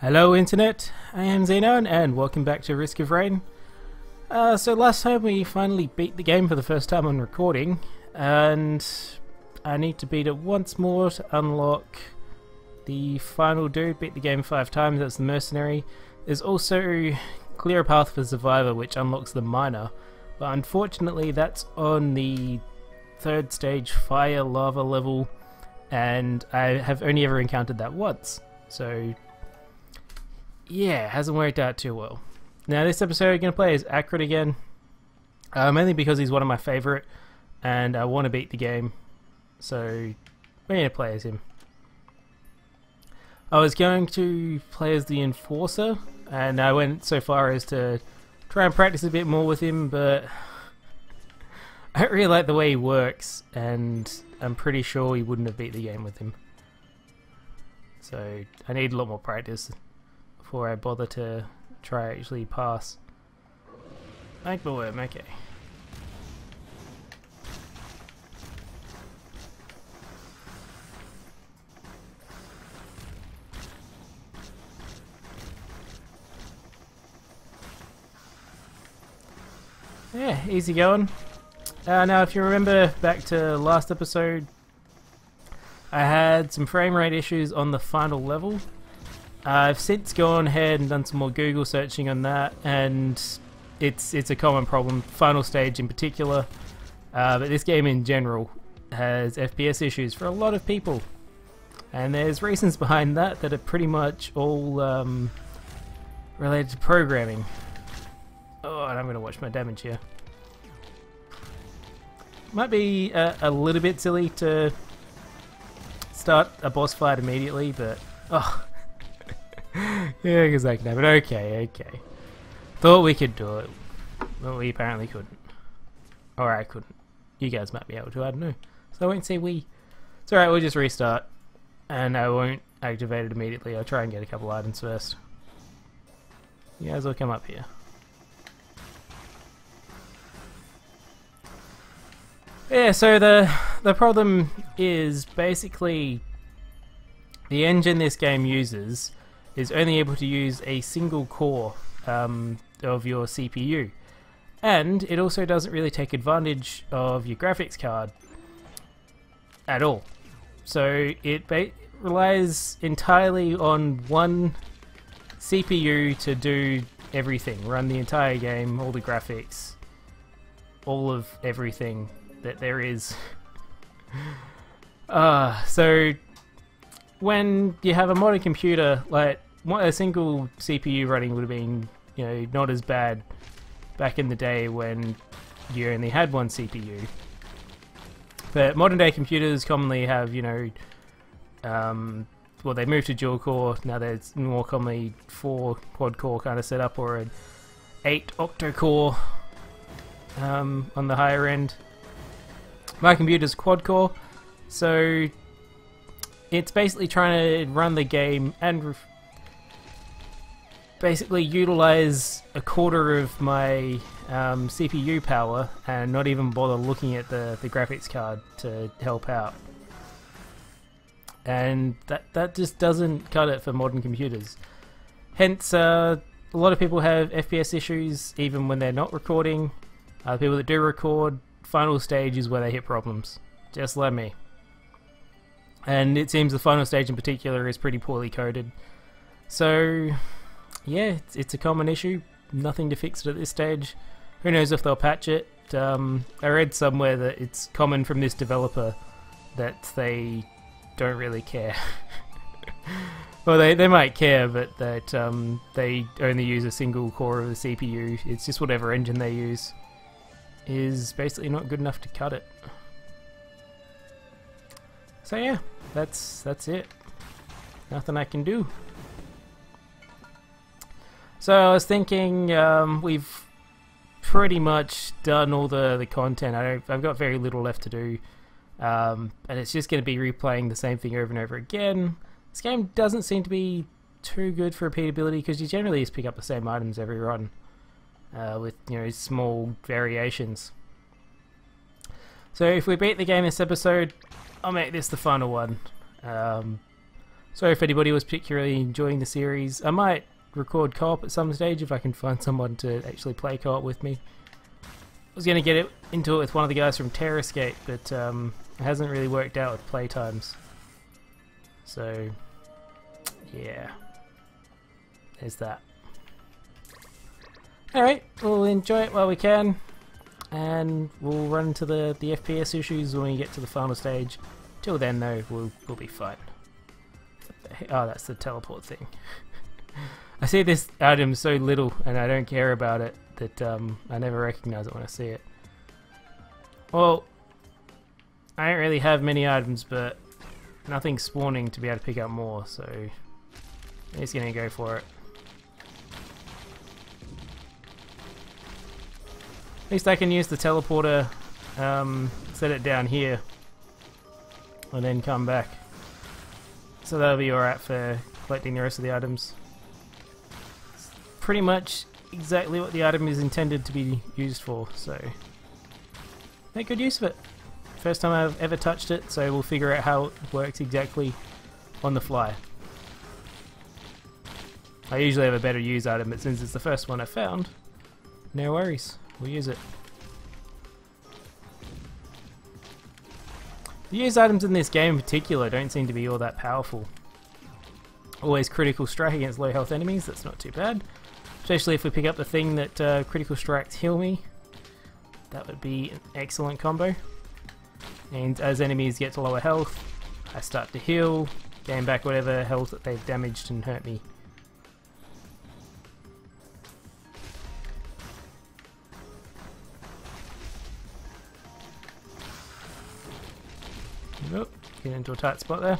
Hello Internet, I am Xenoun and welcome back to Risk of Rain. So last time we finally beat the game for the first time on recording, and I need to beat it once more to unlock the final dude. Beat the game 5 times, that's the Mercenary. There's also clear a path for Survivor, which unlocks the Miner, but unfortunately that's on the 3rd stage fire lava level, and I have only ever encountered that once, so yeah, it hasn't worked out too well. Now this episode we're going to play is Acrid again, mainly because he's one of my favourite and I want to beat the game, so we're going to play as him. I was going to play as the Enforcer and I went so far as to try and practice a bit more with him, but I don't really like the way he works and I'm pretty sure he wouldn't have beat the game with him. So I need a lot more practice before I bother to try actually pass. Make the worm, okay. Yeah, easy going. Now if you remember back to last episode, I had some frame rate issues on the final level. I've since gone ahead and done some more Google searching on that, and it's a common problem, final stage in particular, but this game in general has FPS issues for a lot of people, and there's reasons behind that that are pretty much all related to programming. Oh, and I'm going to watch my damage here. Might be a little bit silly to start a boss fight immediately, but oh. Yeah, because I can have it. Okay. Thought we could do it, but we apparently couldn't. Or I couldn't. You guys might be able to, I don't know. So I won't say we. It's alright, we'll just restart. And I won't activate it immediately. I'll try and get a couple items first. You guys will come up here. Yeah, so the problem is basically the engine this game uses is only able to use a single core of your CPU, and it also doesn't really take advantage of your graphics card at all. So it relies entirely on one CPU to do everything, run the entire game, all the graphics, all of everything that there is. So when you have a modern computer, like a single CPU running would have been, you know, not as bad back in the day when you only had one CPU. But modern day computers commonly have, you know, well, they moved to dual core, now there's more commonly 4 quad core kind of setup, or an 8 octa core on the higher end. My computer's quad core, so it's basically trying to run the game and basically utilize a quarter of my CPU power and not even bother looking at the graphics card to help out. And that just doesn't cut it for modern computers. Hence, a lot of people have FPS issues even when they're not recording. People that do record, final stage is where they hit problems. Just like me. And it seems the final stage in particular is pretty poorly coded. So yeah, it's a common issue. Nothing to fix it at this stage. Who knows if they'll patch it. I read somewhere that it's common from this developer that they don't really care. Well, they might care, but that they only use a single core of the CPU. It's just whatever engine they use is basically not good enough to cut it. So yeah, that's it. Nothing I can do. So I was thinking, we've pretty much done all the content. I've got very little left to do, and it's just going to be replaying the same thing over and over again. This game doesn't seem to be too good for repeatability because you generally just pick up the same items every run, with, you know, small variations. So if we beat the game this episode, I'll make this the final one. So Sorry if anybody was particularly enjoying the series. I might record co-op at some stage if I can find someone to actually play co-op with me. I was going to get into it with one of the guys from Terrascape, but it hasn't really worked out with playtimes. So, yeah. There's that. Alright, we'll enjoy it while we can, and we'll run into the FPS issues when we get to the final stage. Till then, though, we'll be fine. Oh, that's the teleport thing. I see this item so little, and I don't care about it, that I never recognize it when I see it. Well, I don't really have many items, but nothing spawning to be able to pick up more, so I'm just gonna go for it. At least I can use the teleporter, set it down here, and then come back. So that'll be alright for collecting the rest of the items. It's pretty much exactly what the item is intended to be used for, so make good use of it. First time I've ever touched it, so we'll figure out how it works exactly on the fly. I usually have a better use item, but since it's the first one I found, no worries, we'll use it. The used items in this game in particular don't seem to be all that powerful. Always critical strike against low health enemies, that's not too bad. Especially if we pick up the thing that critical strikes heal me. That would be an excellent combo. And as enemies get to lower health, I start to heal, gain back whatever health that they've damaged and hurt me. Oh, get into a tight spot there.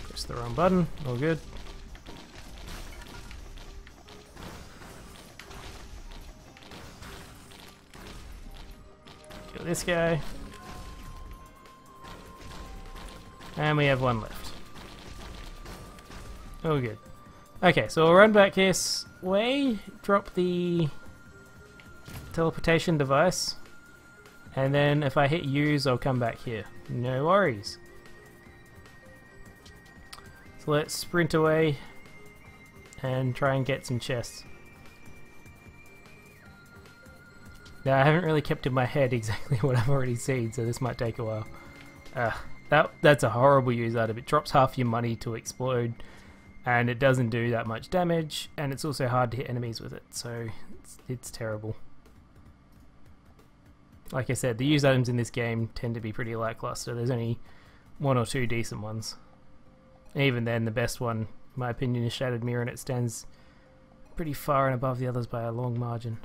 Press the wrong button, all good. Kill this guy. And we have one left. All good. Okay, so we'll run back this way, drop the teleportation device, and then if I hit use, I'll come back here. No worries. So let's sprint away and try and get some chests. Now I haven't really kept in my head exactly what I've already seen, so this might take a while. That's a horrible use item. It drops half your money to explode, and it doesn't do that much damage, and it's also hard to hit enemies with it, so it's terrible. Like I said, the used items in this game tend to be pretty lackluster. There's only one or two decent ones. And even then, the best one, in my opinion, is Shattered Mirror, and it stands pretty far and above the others by a long margin.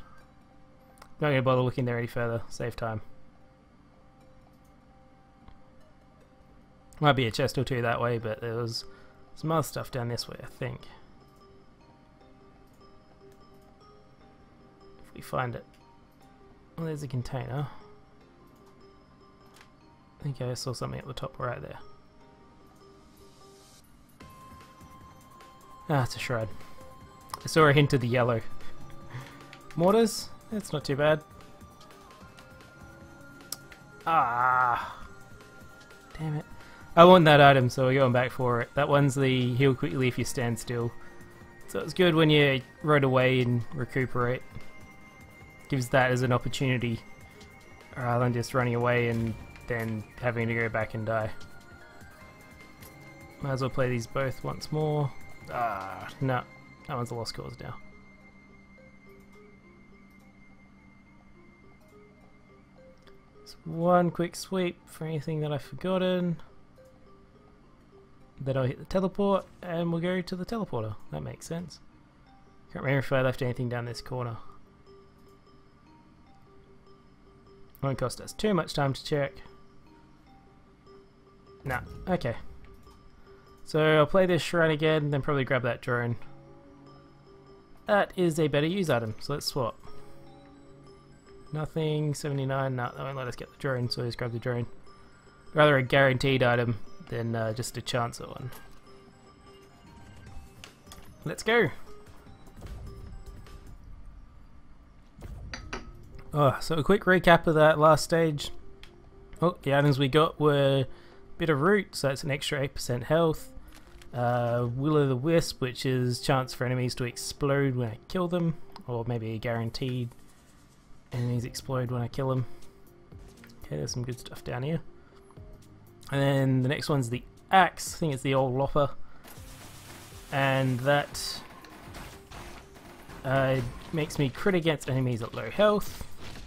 Not going to bother looking there any further, save time. Might be a chest or two that way, but there was some other stuff down this way, I think. If we find it. Well, there's a container. I think I saw something at the top right there. Ah, it's a shroud. I saw a hint of the yellow. Mortars? That's not too bad. Ah! Damn it. I want that item, so we're going back for it. That one's the heal quickly if you stand still. So it's good when you run away and recuperate. Gives that as an opportunity rather than just running away and then having to go back and die. Might as well play these both once more. Ah, no, that one's a lost cause now. Just one quick sweep for anything that I've forgotten. Then I'll hit the teleport and we'll go to the teleporter. That makes sense. Can't remember if I left anything down this corner. Won't cost us too much time to check. Nah, okay. So I'll play this shrine again, then probably grab that drone. That is a better use item, so let's swap. Nothing, 79, no, that won't let us get the drone, so let's grab the drone. Rather a guaranteed item than just a chance at one. Let's go! Oh, so a quick recap of that last stage. Oh, the items we got were a bit of root, so that's an extra 8% health. Will-o'-the-wisp, which is chance for enemies to explode when I kill them, or maybe a guaranteed enemies explode when I kill them. Okay, there's some good stuff down here. And then the next one's the axe. I think it's the old lopper, and that makes me crit against enemies at low health.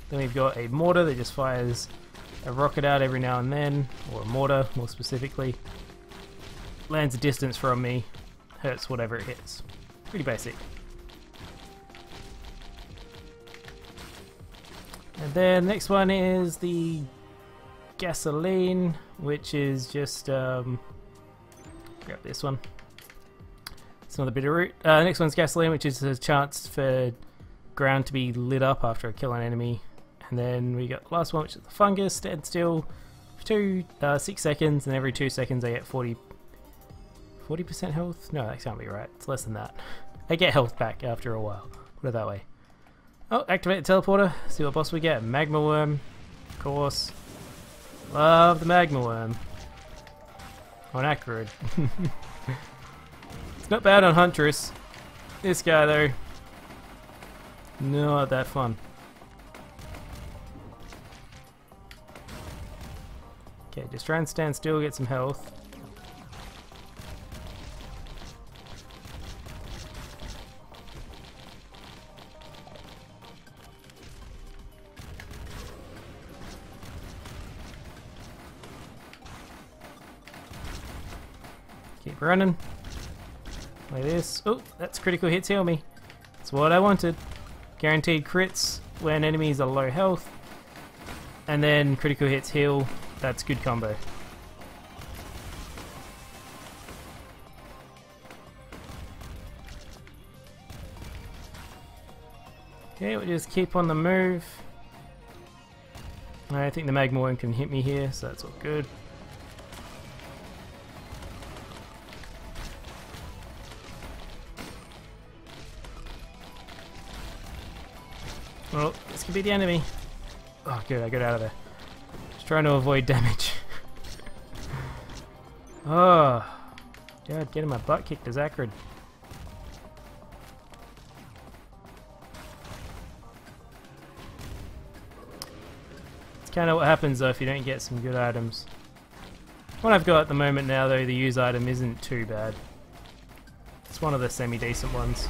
Then we've got a mortar that just fires a rocket out every now and then, or a mortar more specifically. Lands a distance from me, hurts whatever it hits. Pretty basic. And then the next one is the gasoline, which is just grab this one. It's another bit of root. Next one's gasoline, which is a chance for ground to be lit up after I kill an enemy. And then we got the last one, which is the fungus. Stand still for 6 seconds, and every 2 seconds I get 40% health? No, that can't be right. It's less than that. I get health back after a while. Put it that way. Oh, activate the teleporter. See what boss we get. Magma worm. Of course. Love the magma worm. On Acrid. It's not bad on Huntress. This guy though, not that fun. Okay, just try and stand still, get some health. Keep running. Like this. Oh, that's critical hits heal me. That's what I wanted. Guaranteed crits when enemies are low health. And then critical hits heal. That's good combo. Okay, we'll just keep on the move. I think the magma worm can hit me here, so that's all good. Well, this could be the enemy. Oh, good, I got out of there. Just trying to avoid damage. Oh, God, getting my butt kicked as Acrid. It's kind of what happens though if you don't get some good items. What I've got at the moment now though, the use item isn't too bad. It's one of the semi-decent ones.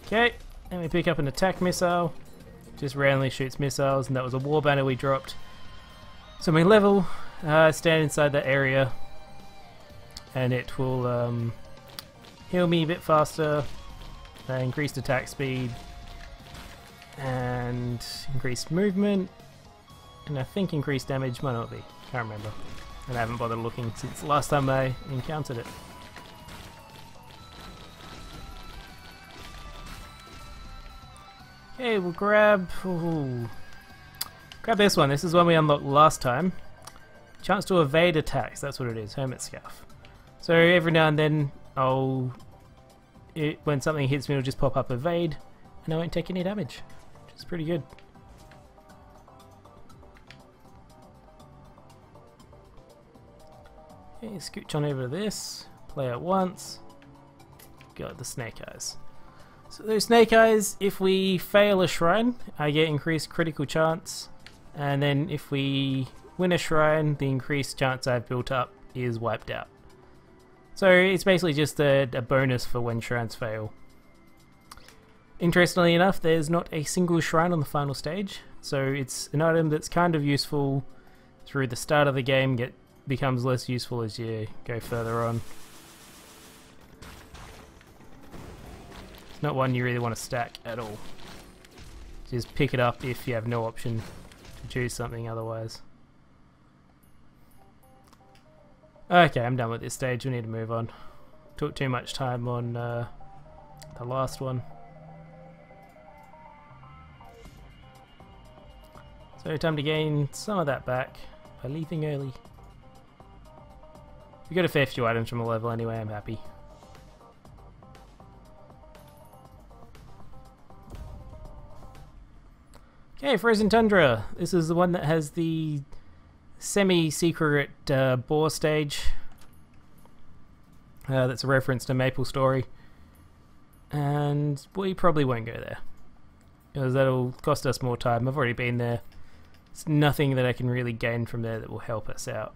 Okay, and we pick up an attack missile. Just randomly shoots missiles, and that was a war banner we dropped. So we level, stand inside that area, and it will heal me a bit faster, increased attack speed, and increased movement, and I think increased damage, might not be, can't remember. And I haven't bothered looking since the last time I encountered it. Okay, we'll grab this one. This is one we unlocked last time. Chance to evade attacks. That's what it is. Hermit Scarf. So every now and then, when something hits me, it'll just pop up evade, and I won't take any damage, which is pretty good. Okay, scooch on over to this. Play it once. Got the snake eyes. So those snake eyes, if we fail a shrine, I get increased critical chance, and then if we win a shrine, the increased chance I've built up is wiped out. So it's basically just a bonus for when shrines fail. Interestingly enough, there's not a single shrine on the final stage, so it's an item that's kind of useful through the start of the game, becomes less useful as you go further on. Not one you really want to stack at all. Just pick it up if you have no option to choose something otherwise. Okay, I'm done with this stage. We need to move on. Took too much time on the last one. So time to gain some of that back by leaving early. We got a fair few items from a level anyway, I'm happy. Okay, Frozen Tundra. This is the one that has the semi-secret boar stage. That's a reference to Maple Story. And we probably won't go there, because that'll cost us more time. I've already been there. There's nothing that I can really gain from there that will help us out.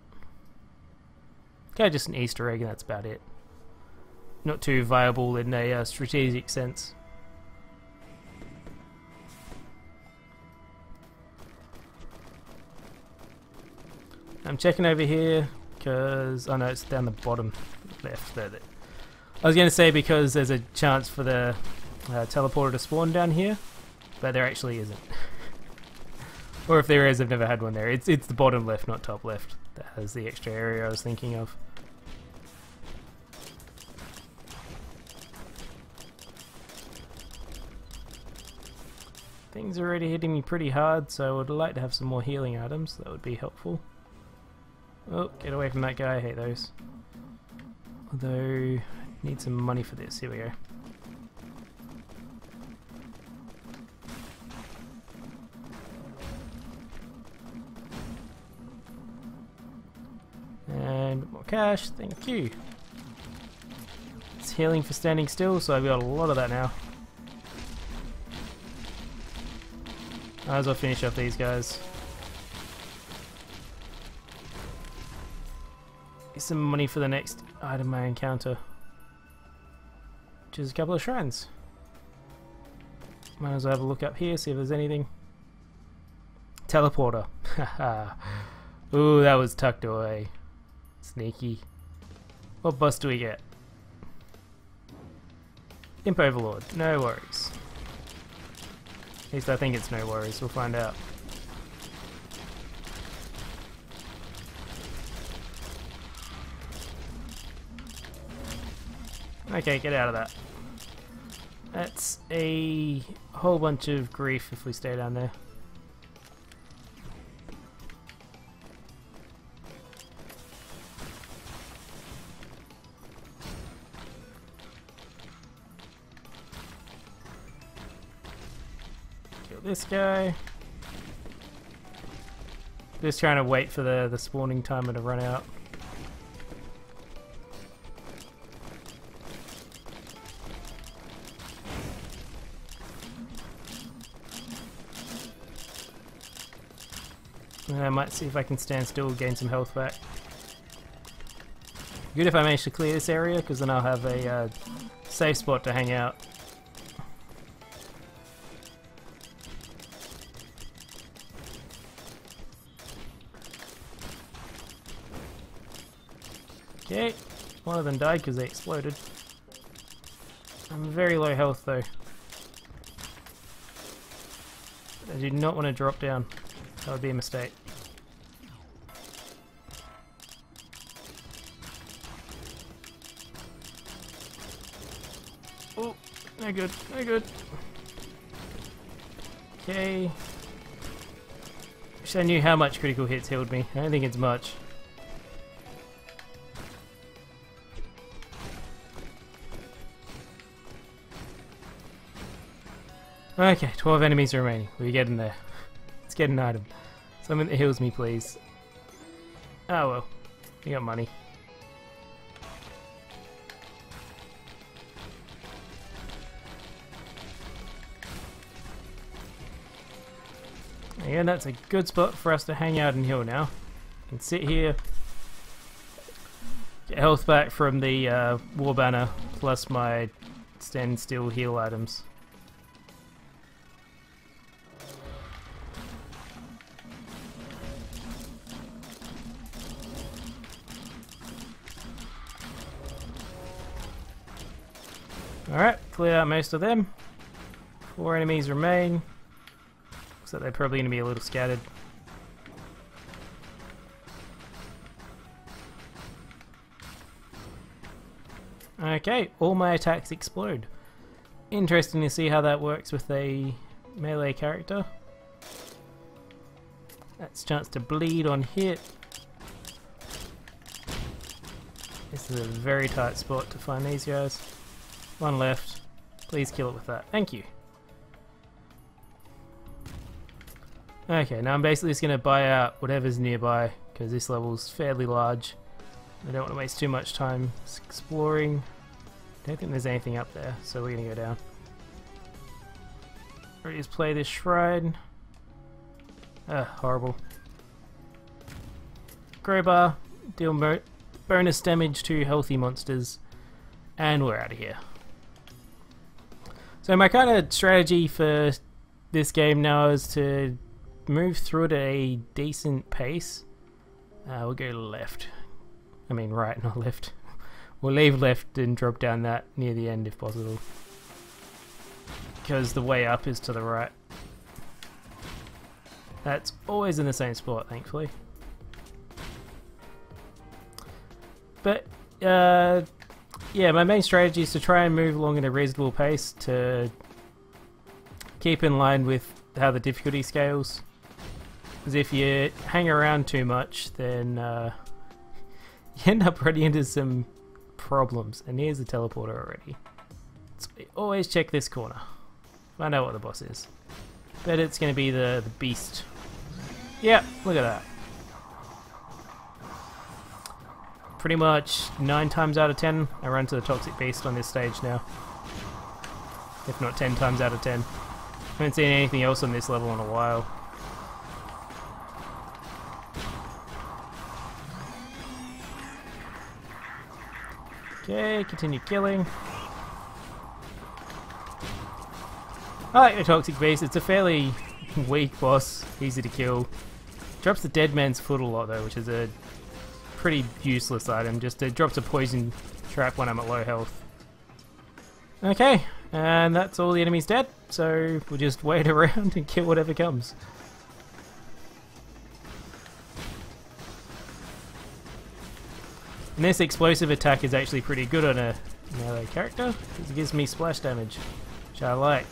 Okay, just an Easter egg and that's about it. Not too viable in a strategic sense. I'm checking over here because... oh no, it's down the bottom left there. I was going to say because there's a chance for the teleporter to spawn down here, but there actually isn't. Or if there is, I've never had one there. It's the bottom left, not top left, that has the extra area I was thinking of. Things are already hitting me pretty hard, so I would like to have some more healing items. That would be helpful. Oh, get away from that guy. I hate those. Although, need some money for this. Here we go. And more cash. Thank you. It's healing for standing still, so I've got a lot of that now. Might as well finish off these guys. Get some money for the next item I encounter, which is a couple of shrines. Might as well have a look up here, see if there's anything. Teleporter. Haha. Ooh, that was tucked away. Sneaky. What boss do we get? Imp Overlord. No worries. At least I think it's no worries. We'll find out. Okay, get out of that. That's a whole bunch of grief if we stay down there. Kill this guy. Just trying to wait for the spawning timer to run out. I might see if I can stand still, gain some health back. Good if I manage to clear this area, because then I'll have a safe spot to hang out. Okay, one of them died because they exploded. I'm very low health though. I do not want to drop down. That would be a mistake. Oh, no good, no good. Okay. Wish I knew how much critical hits healed me. I don't think it's much. Okay, 12 enemies remaining. We're getting there. Let's get an item. Something that heals me, please. Oh well. We got money. Again, that's a good spot for us to hang out and heal now. Can sit here. Get health back from the war banner, plus my stand still heal items. Alright, clear out most of them. 4 enemies remain. Looks like they're probably going to be a little scattered. Okay, all my attacks explode. Interesting to see how that works with a melee character. That's a chance to bleed on hit. This is a very tight spot to find these guys. One left. Please kill it with that. Thank you. Okay, now I'm basically just going to buy out whatever's nearby, because this level's fairly large. I don't want to waste too much time exploring. Don't think there's anything up there, so we're gonna go down. Or just play this shrine. Horrible. Crowbar, deal bonus damage to healthy monsters, and we're out of here. So my kind of strategy for this game now is to move through it at a decent pace. We'll go left. I mean right, not left. We'll leave left and drop down that near the end if possible, because the way up is to the right. That's always in the same spot, thankfully. But yeah, my main strategy is to try and move along at a reasonable pace to keep in line with how the difficulty scales. Because if you hang around too much, then you end up running into some problems. And here's the teleporter already. So we always check this corner. I know what the boss is. Bet it's going to be the beast. Yeah, look at that. Pretty much 9 times out of 10 I run to the toxic beast on this stage now. If not 10 times out of 10. I haven't seen anything else on this level in a while. Okay, continue killing. I like the toxic beast. It's a fairly weak boss, easy to kill. Drops the dead man's foot a lot though, which is a pretty useless item. Just it drops a poison trap when I'm at low health. Okay, and that's all the enemies dead, so we'll just wait around and kill whatever comes. And this explosive attack is actually pretty good on a melee character, because it gives me splash damage, which I like.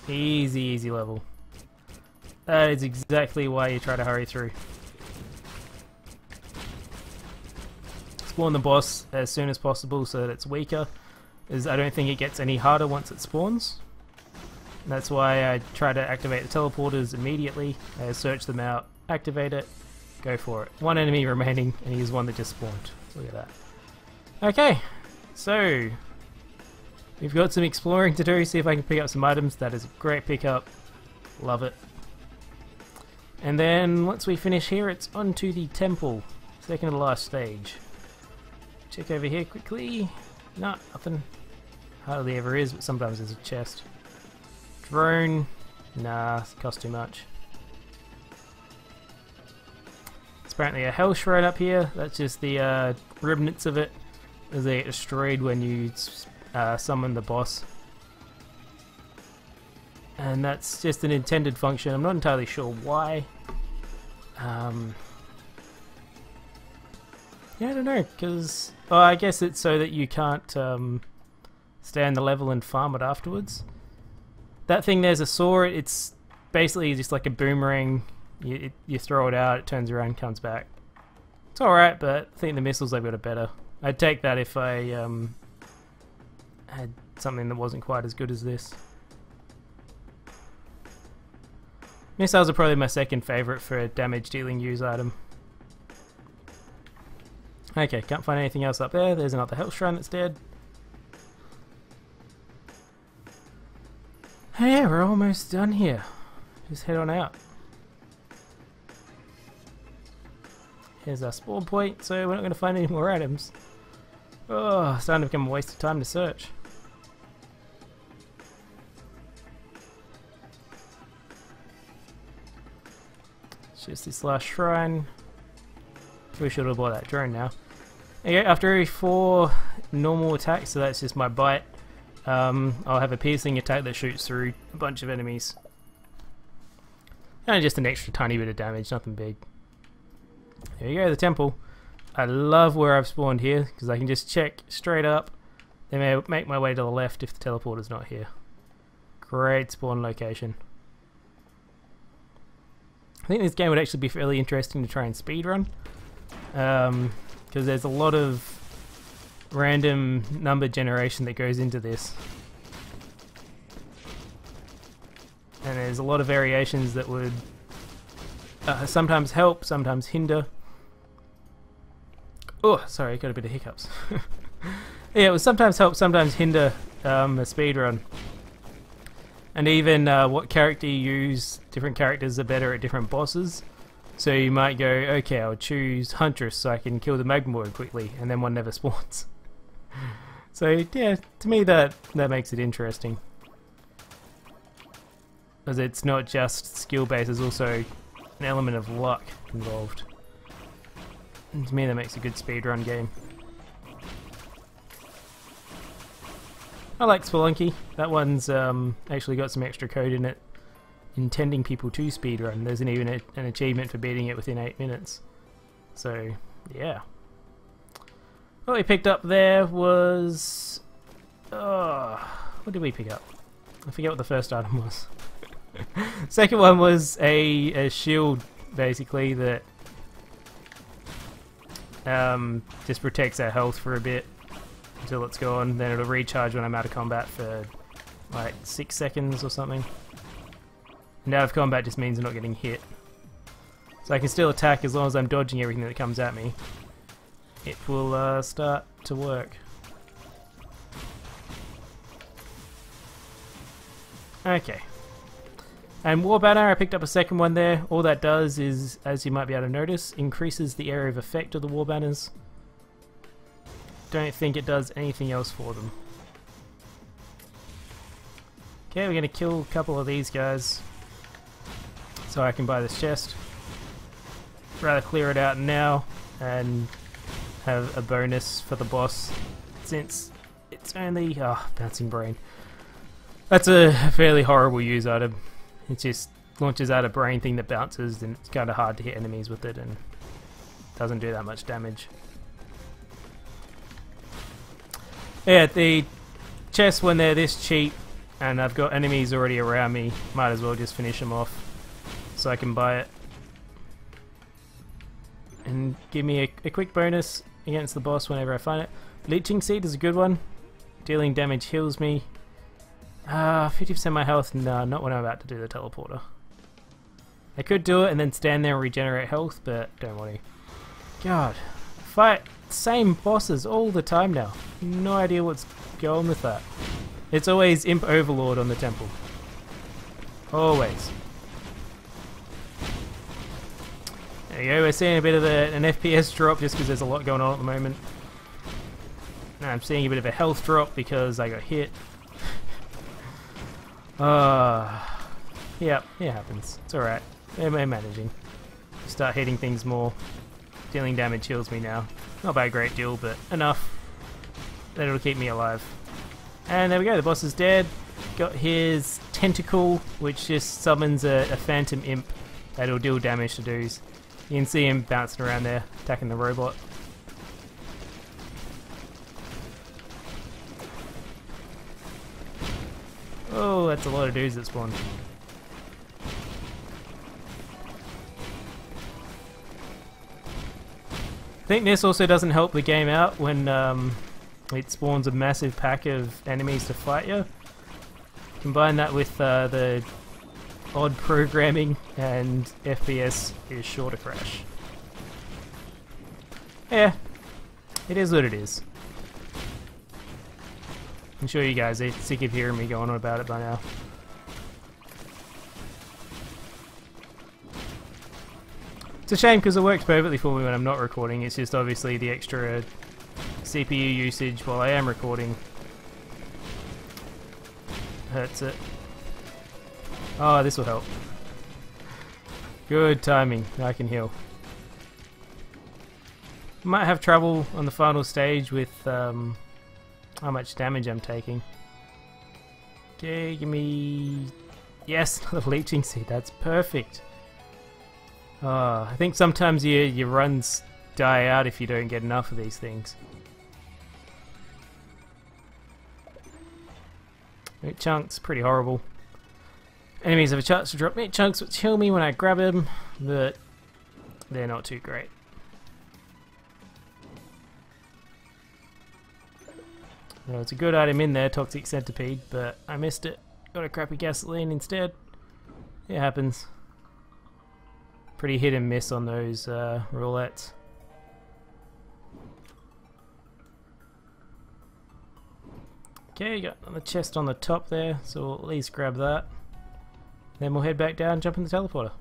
Easy, easy level. That is exactly why you try to hurry through. Spawn the boss as soon as possible so that it's weaker, as I don't think it gets any harder once it spawns. And that's why I try to activate the teleporters immediately. I search them out, activate it, go for it. One enemy remaining, and he's one that just spawned. Look at that. Okay, so we've got some exploring to do, see if I can pick up some items. That is a great pickup. Love it. And then once we finish here, it's on to the temple. Second to last stage. Check over here quickly. No, nothing. Hardly ever is, but sometimes there's a chest. Drone. Nah, it costs too much. It's apparently a hell shrine up here. That's just the remnants of it, as they get destroyed when you summon the boss. And that's just an intended function. I'm not entirely sure why. Yeah, I don't know, because I guess it's so that you can't stay on the level and farm it afterwards. That thing there's a saw. It's basically just like a boomerang. You throw it out, it turns around, comes back. It's alright, but I think the missiles I've got are better. I'd take that if I had something that wasn't quite as good as this. Missiles are probably my second favourite for a damage dealing use item. Okay, can't find anything else up there. There's another health shrine that's dead. Hey, yeah, we're almost done here. Just head on out. Here's our spawn point, so we're not going to find any more items. Oh, it's starting to become a waste of time to search. It's just this last shrine. We should have bought that drone now. Okay, after every 4 normal attacks, so that's just my bite, I'll have a piercing attack that shoots through a bunch of enemies. And just an extra tiny bit of damage, nothing big. There you go, the temple. I love where I've spawned here, because I can just check straight up, then make my way to the left if the teleporter's not here. Great spawn location. I think this game would actually be fairly interesting to try and speedrun. Because there's a lot of random number generation that goes into this. And there's a lot of variations that would sometimes help, sometimes hinder. Oh, sorry, got a bit of hiccups. Yeah, it would sometimes help, sometimes hinder a speedrun. And even what character you use, different characters are better at different bosses. So you might go, okay, I'll choose Huntress so I can kill the Magma quickly, and then one never spawns. So yeah, to me that makes it interesting. Because it's not just skill based, there's also an element of luck involved. And to me that makes a good speedrun game. I like Spelunky. That one's actually got some extra code in it, intending people to speedrun. There's even an achievement for beating it within 8 minutes. So, yeah. What we picked up there was... what did we pick up? I forget what the first item was. Second one was a shield, basically, that just protects our health for a bit until it's gone. Then it'll recharge when I'm out of combat for like 6 seconds or something. And out of combat just means I'm not getting hit. So I can still attack as long as I'm dodging everything that comes at me. It will start to work. Okay. And War Banner, I picked up a second one there. All that does is, as you might be able to notice, increases the area of effect of the War Banners. Don't think it does anything else for them. Okay, we're going to kill a couple of these guys so I can buy this chest. Rather clear it out now and have a bonus for the boss, since it's only... bouncing brain. That's a fairly horrible use item. It just launches out a brain thing that bounces, and it's kind of hard to hit enemies with it and doesn't do that much damage. Yeah, the chests, when they're this cheap and I've got enemies already around me, might as well just finish them off so I can buy it. And give me a quick bonus against the boss whenever I find it. Leeching Seed is a good one. Dealing damage heals me. 50% my health? No, not when I'm about to do the teleporter. I could do it and then stand there and regenerate health, but don't want to. God, fight same bosses all the time now. No idea what's going with that. It's always Imp Overlord on the temple. Always. There you go, we're seeing a bit of an FPS drop just because there's a lot going on at the moment. Now I'm seeing a bit of a health drop because I got hit. Yep, it happens. It's alright. We're managing. Start hitting things more. Dealing damage heals me now. Not by a great deal, but enough that it'll keep me alive. And there we go, the boss is dead. Got his tentacle, which just summons a phantom imp that'll deal damage to dudes. You can see him bouncing around there, attacking the robot. Oh, that's a lot of dudes that spawn. I think this also doesn't help the game out when it spawns a massive pack of enemies to fight you. Combine that with the odd programming and FPS is sure to crash. Yeah, it is what it is. I'm sure you guys are sick of hearing me going on about it by now. It's a shame because it works perfectly for me when I'm not recording. It's just obviously the extra CPU usage while I am recording hurts it. Oh, this will help. Good timing. I can heal. Might have trouble on the final stage with how much damage I'm taking. Okay, give me... Yes, another leeching seed. That's perfect. I think sometimes your runs die out if you don't get enough of these things. Meat chunks, pretty horrible. Enemies have a chance to drop meat chunks which heal me when I grab them, but they're not too great. Well, it's a good item in there, Toxic Centipede, but I missed it. Got a crappy gasoline instead. It happens. Pretty hit and miss on those roulettes. Okay, got the chest on the top there, so we'll at least grab that. Then we'll head back down, jump in the teleporter.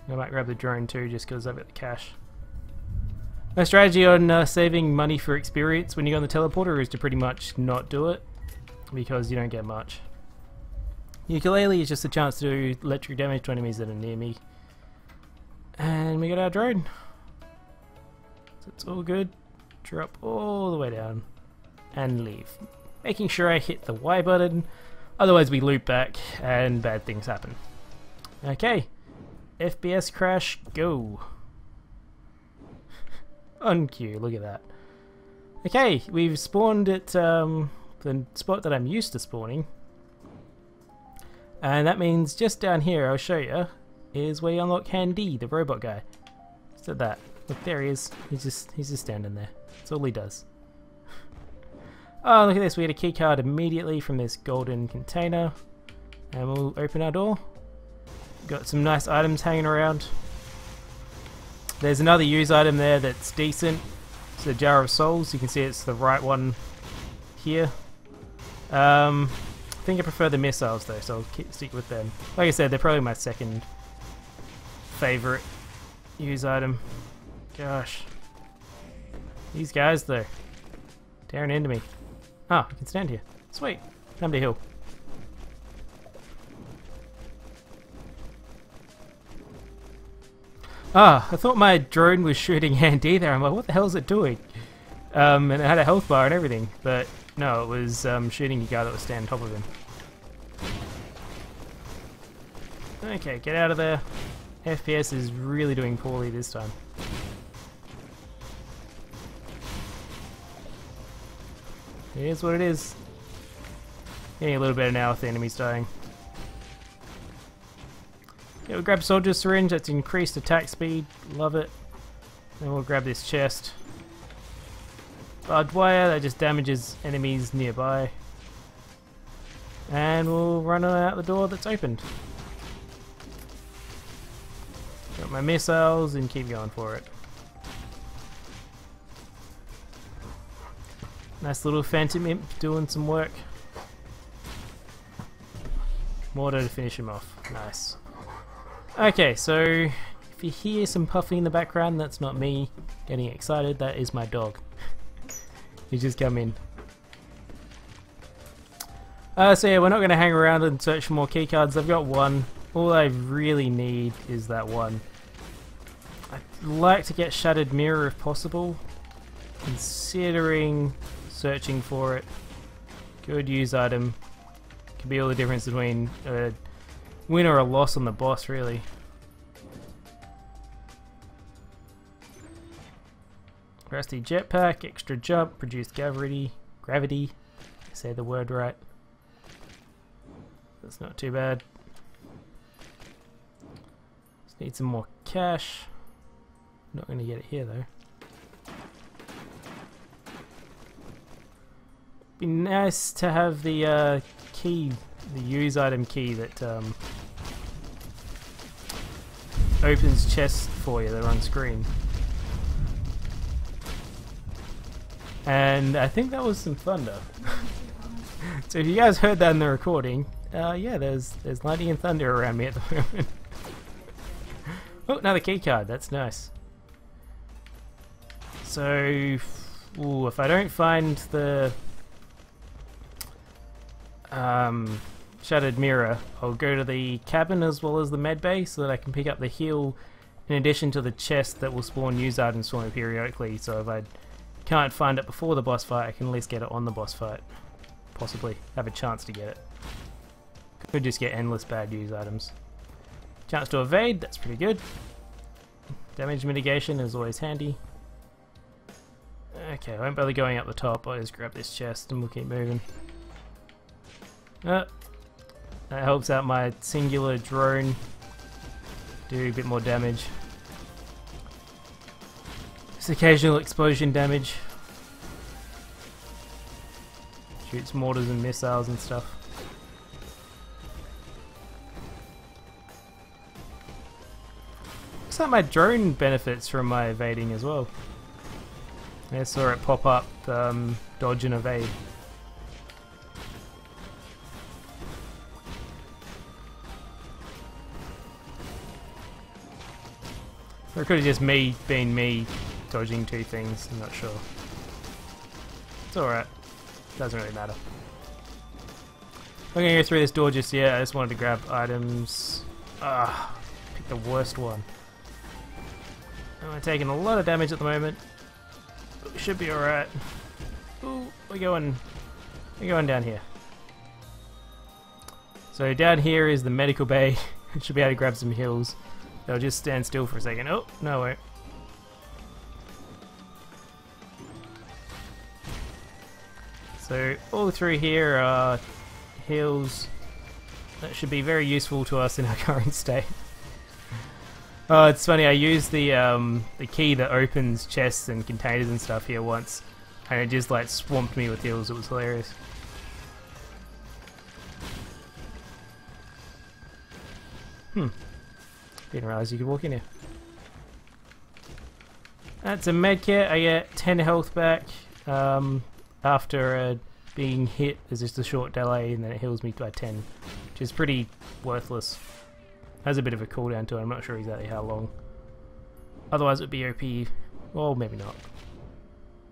I might grab the drone too, just because I've got the cash. My strategy on saving money for experience when you go on the teleporter is to pretty much not do it, because you don't get much. Ukulele is just a chance to do electric damage to enemies that are near me. And we got our drone. So it's all good. Drop all the way down. And leave. Making sure I hit the Y button, otherwise we loop back and bad things happen. Okay, FPS crash, go. On cue, look at that. Okay, we've spawned at the spot that I'm used to spawning. And that means just down here, I'll show you, is where you unlock Handy, the robot guy. Just at that. Look, there he is. He's just standing there. That's all he does. Oh, look at this, we get a key card immediately from this golden container. And we'll open our door. Got some nice items hanging around. There's another use item there that's decent. It's a Jar of Souls. You can see it's the right one here. I think I prefer the missiles though, so I'll stick with them. Like I said, they're probably my second favorite use item. Gosh. These guys though. Tearing into me. Ah, I can stand here. Sweet. Time to heal. Ah, I thought my drone was shooting Handy there. I'm like, what the hell is it doing? And it had a health bar and everything, but no, it was shooting a guy that was standing on top of him. Okay, get out of there. FPS is really doing poorly this time. Here's what it is. Getting a little better now with the enemies dying. Okay, we'll grab Soldier Syringe, that's increased attack speed, love it. Then we'll grab this chest. Barbed wire, that just damages enemies nearby. And we'll run out the door that's opened. Got my missiles and keep going for it. Nice little Phantom Imp doing some work. Mortar to finish him off. Nice. Okay, so if you hear some puffing in the background, that's not me getting excited, that is my dog. He just come in. So yeah, we're not going to hang around and search for more keycards. I've got one. All I really need is that one. I'd like to get Shattered Mirror if possible. Considering searching for it. Good use item. Could be all the difference between a win or a loss on the boss, really. Rusty jetpack, extra jump, reduced gravity. Say the word right. That's not too bad. Just need some more cash. Not going to get it here though. Be nice to have the key, the use item key that opens chests for you that are on screen. And I think that was some thunder. So if you guys heard that in the recording, yeah, there's lightning and thunder around me at the moment. Oh, another key card. That's nice. So, ooh, if I don't find the Shattered Mirror, I'll go to the cabin as well as the med bay so that I can pick up the heal in addition to the chest that will spawn use items for me periodically. So if I can't find it before the boss fight, I can at least get it on the boss fight. Possibly have a chance to get it. Could just get endless bad use items. Chance to evade, that's pretty good. Damage mitigation is always handy. Okay, I won't bother going up the top, I'll just grab this chest and we'll keep moving. That helps out my singular drone. Do a bit more damage. Just occasional explosion damage. Shoots mortars and missiles and stuff. Looks like my drone benefits from my evading as well. I saw it pop up, dodge and evade. Or it could have just been me dodging two things, I'm not sure. It's alright. Doesn't really matter. I'm gonna go through this door just yet. I just wanted to grab items. Pick the worst one. I'm taking a lot of damage at the moment. But we should be alright. Ooh, we're going down here. So down here is the medical bay. Should be able to grab some heals. They'll just stand still for a second. Oh, no, wait. So all through here are heals that should be very useful to us in our current state. Oh, it's funny. I used the key that opens chests and containers and stuff here once, and it just like swamped me with heals. It was hilarious. Didn't realize you could walk in here. That's a med kit. I get 10 health back after being hit. There's just a short delay, and then it heals me by 10, which is pretty worthless. Has a bit of a cooldown to it. I'm not sure exactly how long. Otherwise, it would be OP. Well, maybe not.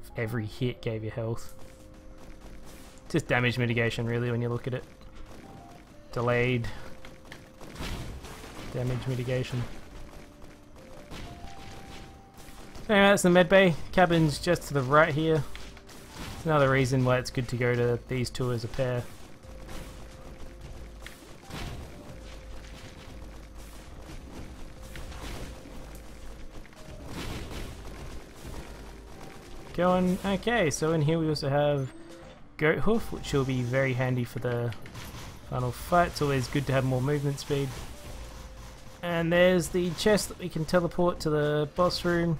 If every hit gave you health. Just damage mitigation, really, when you look at it. Delayed damage mitigation. Anyway, that's the med bay. Cabin's just to the right here. It's another reason why it's good to go to these two as a pair. Going. Okay, so in here we also have Goat Hoof, which will be very handy for the final fight. It's always good to have more movement speed. And there's the chest that we can teleport to the boss room.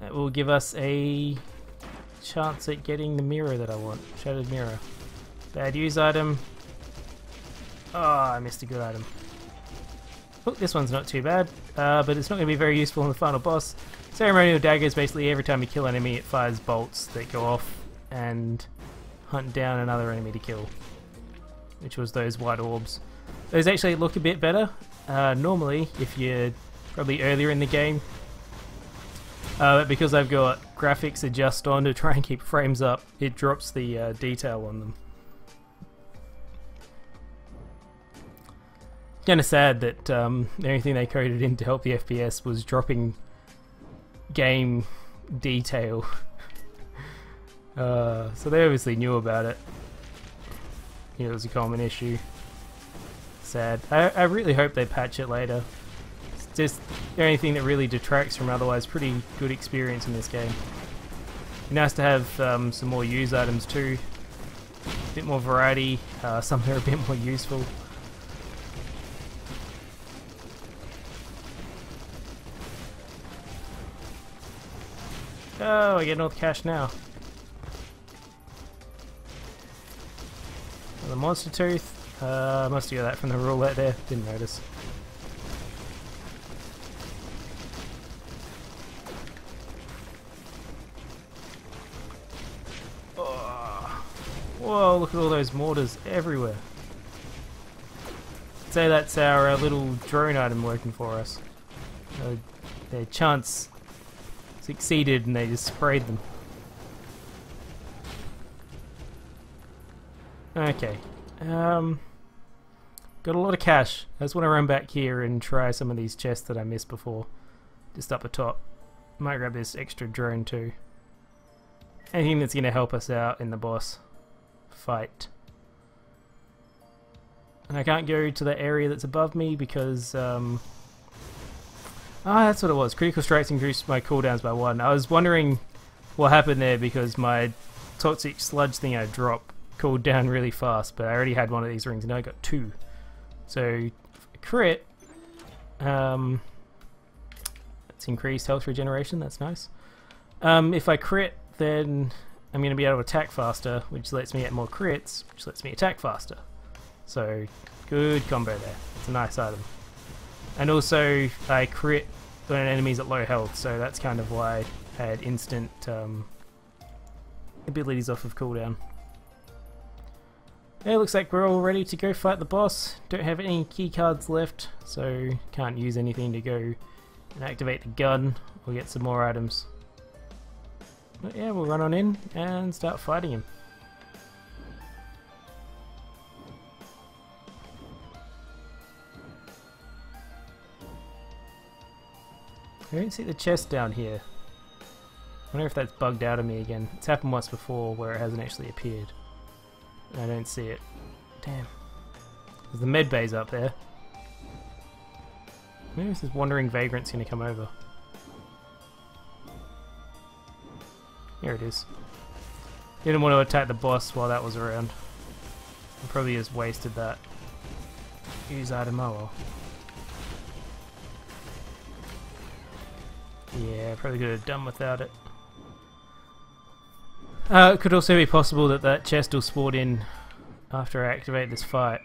That will give us a chance at getting the mirror that I want. Shattered mirror. Bad use item. Oh, I missed a good item. Oh, this one's not too bad, but it's not going to be very useful in the final boss. Ceremonial dagger is basically every time you kill an enemy it fires bolts that go off and hunt down another enemy to kill. Which was those white orbs. Those actually look a bit better. Normally, if you're probably earlier in the game, but because I've got graphics adjust on to try and keep frames up, it drops the detail on them. Kinda sad that the only thing they coded in to help the FPS was dropping game detail. So they obviously knew about it. It was a common issue. Sad. I really hope they patch it later. It's just the only thing that really detracts from otherwise pretty good experience in this game. Nice to have some more use items too. A bit more variety. Some that are a bit more useful. Oh, I get all the cash now. The monster tooth. Must have got that from the roulette there. Didn't notice. Oh. Whoa, look at all those mortars everywhere. I'd say that's our little drone item working for us. Their chance succeeded and they just sprayed them. Okay. Got a lot of cash. I just want to run back here and try some of these chests that I missed before. Just up the top. Might grab this extra drone too. Anything that's going to help us out in the boss fight. And I can't go to the area that's above me because that's what it was. Critical strikes increased my cooldowns by 1. I was wondering what happened there because my toxic sludge thing I dropped cooled down really fast, but I already had one of these rings and now I got 2. So crit, it's increased health regeneration. That's nice. If I crit, then I'm going to be able to attack faster, which lets me get more crits, which lets me attack faster. So, good combo there. It's a nice item. And also, I crit when an enemy's at low health, so that's kind of why I had instant abilities off of cooldown. Yeah, looks like we're all ready to go fight the boss. Don't have any key cards left, so can't use anything to go and activate the gun or get some more items. But yeah, we'll run on in and start fighting him. I don't see the chest down here. I wonder if that's bugged out of me again. It's happened once before where it hasn't actually appeared. And I don't see it. Damn. There's the med bay's up there. Maybe this wandering vagrant's gonna come over. Here it is. Didn't want to attack the boss while that was around. I probably just wasted that. Use item, oh well. Yeah, probably could have done without it. It could also be possible that that chest will spawn in after I activate this fight.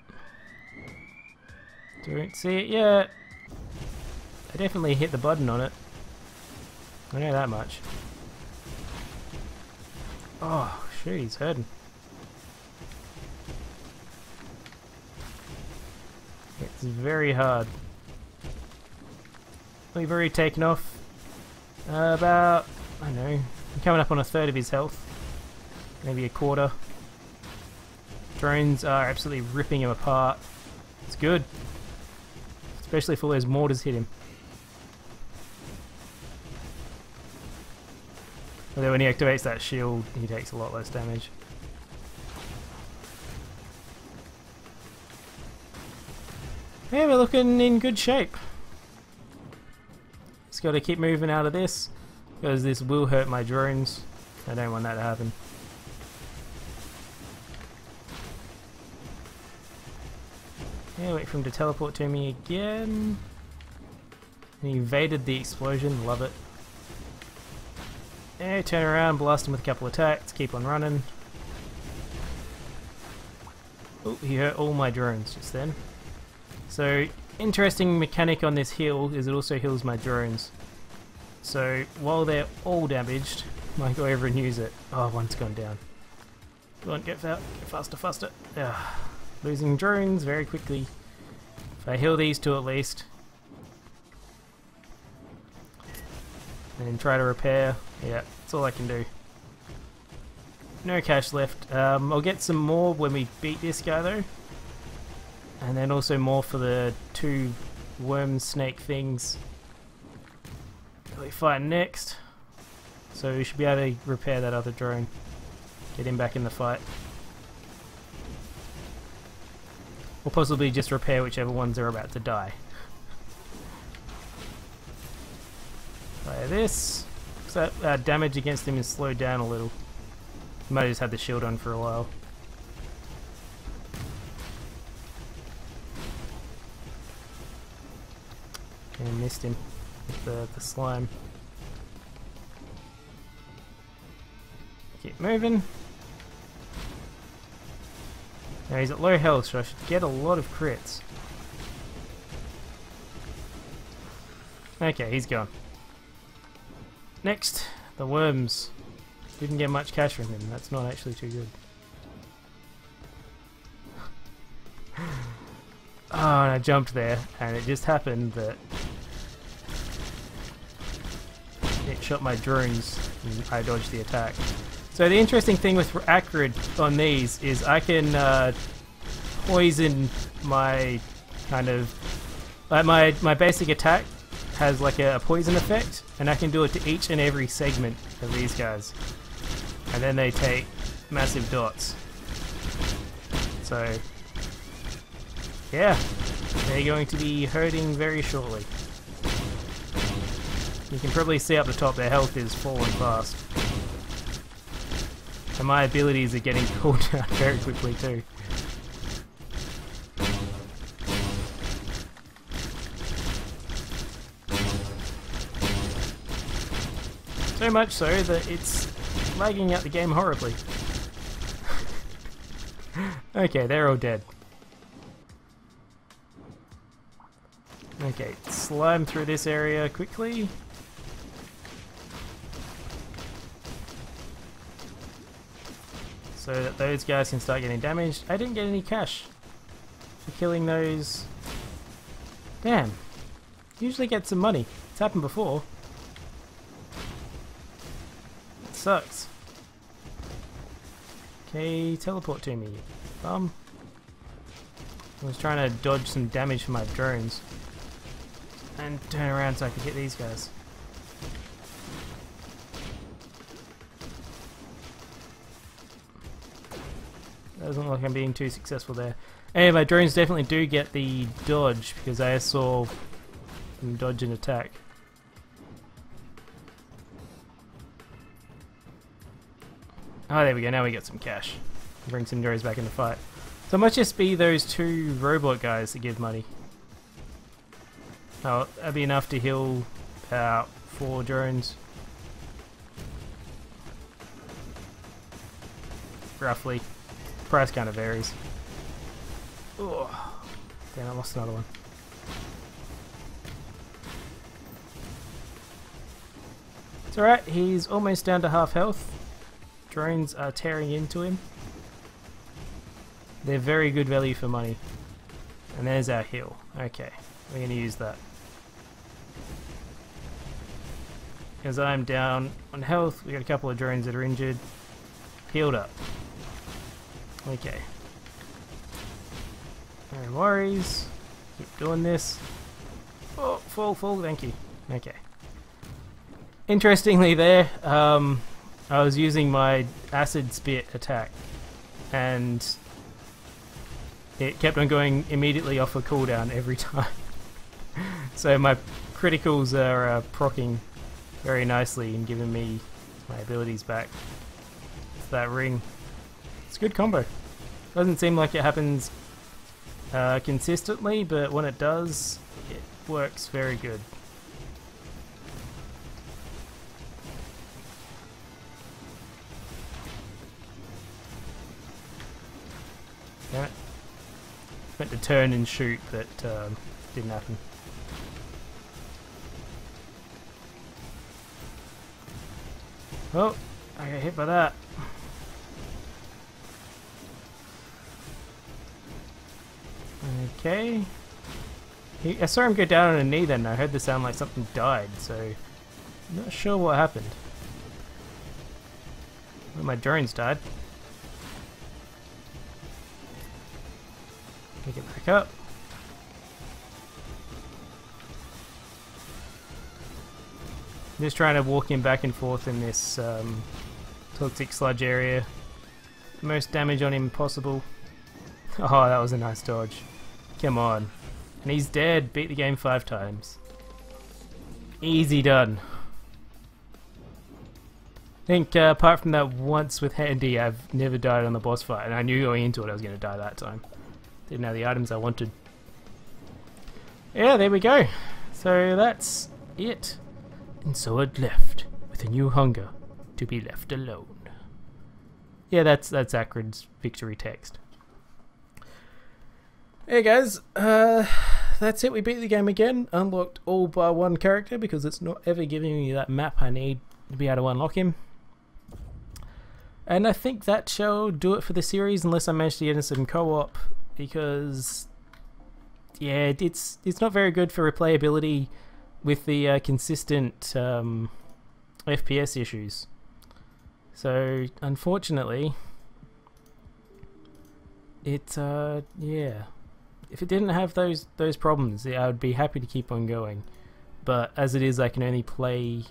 Don't see it yet. I definitely hit the button on it. I know that much. Oh, shoot, he's hurting. It's very hard. We've already taken off about, I don't know, I'm coming up on a third of his health. Maybe a quarter. Drones are absolutely ripping him apart. It's good. Especially if all those mortars hit him. Although when he activates that shield, he takes a lot less damage. Yeah, we're looking in good shape. Just gotta keep moving out of this, because this will hurt my drones. I don't want that to happen. Yeah, wait for him to teleport to me again. He evaded the explosion, love it. Yeah, turn around, blast him with a couple attacks, keep on running. Oh, he hurt all my drones just then. So, interesting mechanic on this heal is it also heals my drones. So, while they're all damaged, I might go over and use it. Oh, one's gone down. Go on, get faster, faster. Losing drones very quickly. If I heal these two at least. And try to repair. Yeah, that's all I can do. No cash left. I'll get some more when we beat this guy though. And then also more for the two worm snake things that we fight next. So we should be able to repair that other drone. Get him back in the fight. Or possibly just repair whichever ones are about to die. Fire this. So that damage against him is slowed down a little. He might have just had the shield on for a while. And missed him with the slime. Keep moving. Now he's at low health, so I should get a lot of crits. Okay, he's gone. Next, the worms. Didn't get much cash from him, that's not actually too good. Oh, and I jumped there, and it just happened that it shot my drones, and I dodged the attack. So the interesting thing with Acrid on these is I can poison my kind of... like my basic attack has like a poison effect, and I can do it to each and every segment of these guys. And then they take massive dots. So... yeah, they're going to be hurting very shortly. You can probably see up the top their health is falling fast. And my abilities are getting cooled down very quickly too. So much so that it's lagging out the game horribly. Okay, they're all dead. Okay, slime through this area quickly. So that those guys can start getting damaged. I didn't get any cash for killing those. Damn. Usually get some money. It's happened before. It sucks. Okay, teleport to me. I was trying to dodge some damage from my drones. And turn around so I could hit these guys. Doesn't look like I'm being too successful there. Anyway, my drones definitely do get the dodge because I saw them dodge an attack. Oh, there we go. Now we get some cash. Bring some drones back in the fight. So it must just be those two robot guys that give money. Oh, that'd be enough to heal about 4 drones. Roughly. Price kind of varies. Oh, damn, I lost another one. It's alright, he's almost down to half health. Drones are tearing into him. They're very good value for money. And there's our heal. Okay, we're going to use that. Because I'm down on health, we got a couple of drones that are injured. Healed up. Okay. No worries. Keep doing this. Oh, fall, thank you. Okay. Interestingly there, I was using my acid spit attack and it kept on going immediately off a cooldown every time. So my criticals are proccing very nicely and giving me my abilities back. It's that ring. It's a good combo. Doesn't seem like it happens consistently, but when it does, it works very good. Damn it. Meant to turn and shoot, but didn't happen. Oh, I got hit by that. Okay. I saw him go down on a knee then. I heard the sound like something died, so I'm not sure what happened. Well, my drones died. Pick it back up. I'm just trying to walk him back and forth in this toxic sludge area. Most damage on him possible. Oh, that was a nice dodge. Come on. And he's dead. Beat the game 5 times. Easy done. I think apart from that once with Handy, I've never died on the boss fight. And I knew going into it I was going to die that time. Didn't have the items I wanted. Yeah, there we go. So that's it. And so it left, with a new hunger, to be left alone. Yeah, that's Acrid's victory text. Hey guys, that's it. We beat the game again. Unlocked all bar one character because it's not ever giving me that map I need to be able to unlock him. And I think that shall do it for the series, unless I manage to get in some co-op, because yeah, it's not very good for replayability with the consistent FPS issues. So unfortunately, it yeah. If it didn't have those problems, I would be happy to keep on going. But as it is, I can only play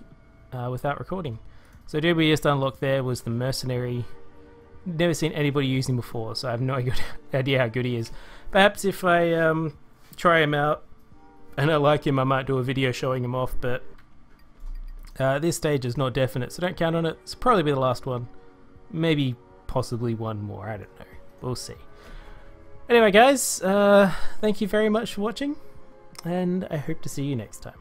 without recording. So dude we just unlocked there was the Mercenary. Never seen anybody use him before, so I have no idea how good he is. Perhaps if I try him out and I like him, I might do a video showing him off, but this stage is not definite, so don't count on it. It's probably be the last one. Maybe possibly one more, I don't know. We'll see. Anyway guys, thank you very much for watching, and I hope to see you next time.